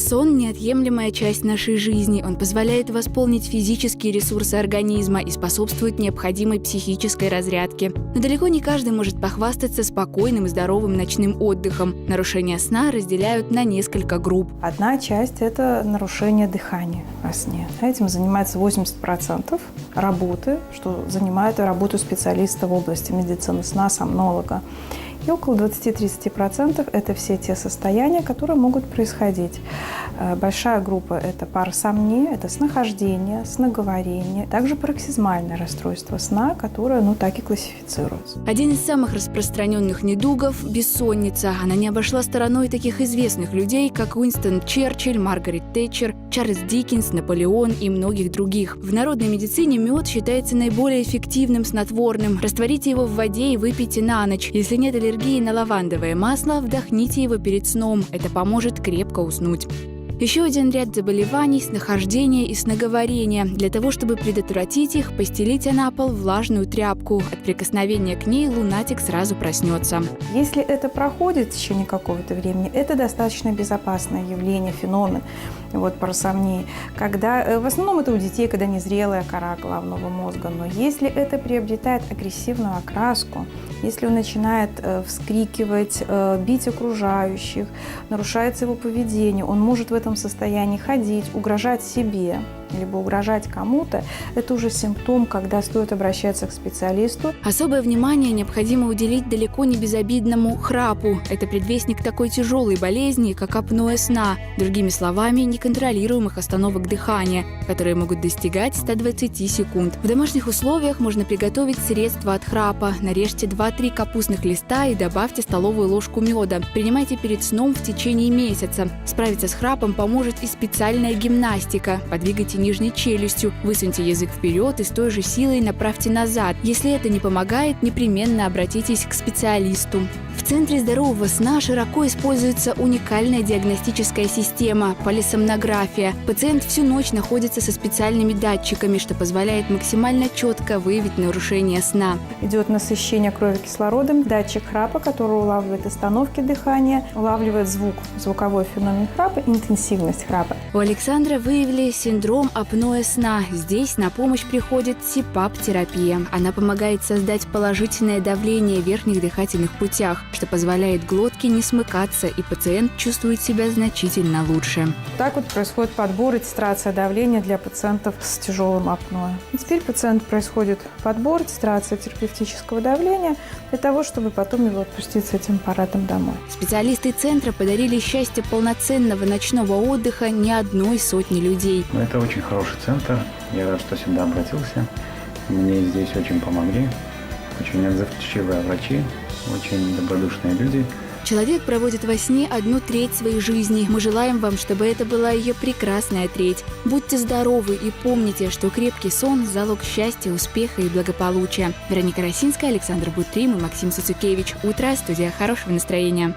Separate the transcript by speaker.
Speaker 1: Сон – неотъемлемая часть нашей жизни. Он позволяет восполнить физические ресурсы организма и способствует необходимой психической разрядке. Но далеко не каждый может похвастаться спокойным и здоровым ночным отдыхом. Нарушения сна разделяют на несколько групп.
Speaker 2: Одна часть – это нарушение дыхания во сне. Этим занимается 80% работы, что занимает работу специалиста в области медицины сна, сомнолога. И около 20-30% – это все те состояния, которые могут происходить. Большая группа – это парасомния, это снохождение, сноговорение, также пароксизмальное расстройство сна, которое так и классифицируется.
Speaker 1: Один из самых распространенных недугов – бессонница. Она не обошла стороной таких известных людей, как Уинстон Черчилль, Маргарет Тэтчер, Чарльз Диккенс, Наполеон и многих других. В народной медицине мед считается наиболее эффективным снотворным. Растворите его в воде и выпейте на ночь. Если нет аллергии на лавандовое масло, вдохните его перед сном. Это поможет крепко уснуть. Еще один ряд заболеваний – снохождение и сноговорение. Для того, чтобы предотвратить их, постелите на пол влажную тряпку. От прикосновения к ней лунатик сразу проснется.
Speaker 2: Если это проходит в течение какого-то времени, это достаточно безопасное явление, феномен парасомнии. Когда, в основном это у детей, когда незрелая кора головного мозга. Но если это приобретает агрессивную окраску, если он начинает вскрикивать, бить окружающих, нарушается его поведение, он может в этом состоянии ходить, угрожать себе, либо угрожать кому-то, это уже симптом, когда стоит обращаться к специалисту.
Speaker 1: Особое внимание необходимо уделить далеко не безобидному храпу. Это предвестник такой тяжелой болезни, как апноэ сна. Другими словами, неконтролируемых остановок дыхания, которые могут достигать 120 секунд. В домашних условиях можно приготовить средство от храпа. Нарежьте 2-3 капустных листа и добавьте столовую ложку меда. Принимайте перед сном в течение месяца. Справиться с храпом поможет и специальная гимнастика. Подвигайте нижней челюстью, высуньте язык вперед и с той же силой направьте назад. Если это не помогает, непременно обратитесь к специалисту. В Центре здорового сна широко используется уникальная диагностическая система – полисомнография. Пациент всю ночь находится со специальными датчиками, что позволяет максимально четко выявить нарушение сна.
Speaker 2: Идет насыщение крови кислородом, датчик храпа, который улавливает остановки дыхания, улавливает звуковой феномен храпа, интенсивность храпа.
Speaker 1: У Александра выявили синдром апноэ сна. Здесь на помощь приходит СИПАП-терапия. Она помогает создать положительное давление в верхних дыхательных путях, что позволяет глотке не смыкаться, и пациент чувствует себя значительно лучше.
Speaker 2: Так происходит подбор и титрация давления для пациентов с тяжелым апноэ. И теперь пациент происходит подбор, титрация терапевтического давления для того, чтобы потом его отпустить с этим аппаратом домой.
Speaker 1: Специалисты центра подарили счастье полноценного ночного отдыха не одной сотни людей.
Speaker 3: Это очень хороший центр. Я рад, что сюда обратился. Мне здесь очень помогли. Очень отзывчивые врачи, очень добродушные люди.
Speaker 1: Человек проводит во сне 1/3 своей жизни. Мы желаем вам, чтобы это была ее прекрасная треть. Будьте здоровы и помните, что крепкий сон – залог счастья, успеха и благополучия. Вероника Росинская, Александр Бутрим и Максим Суцукевич. Утро, студия хорошего настроения.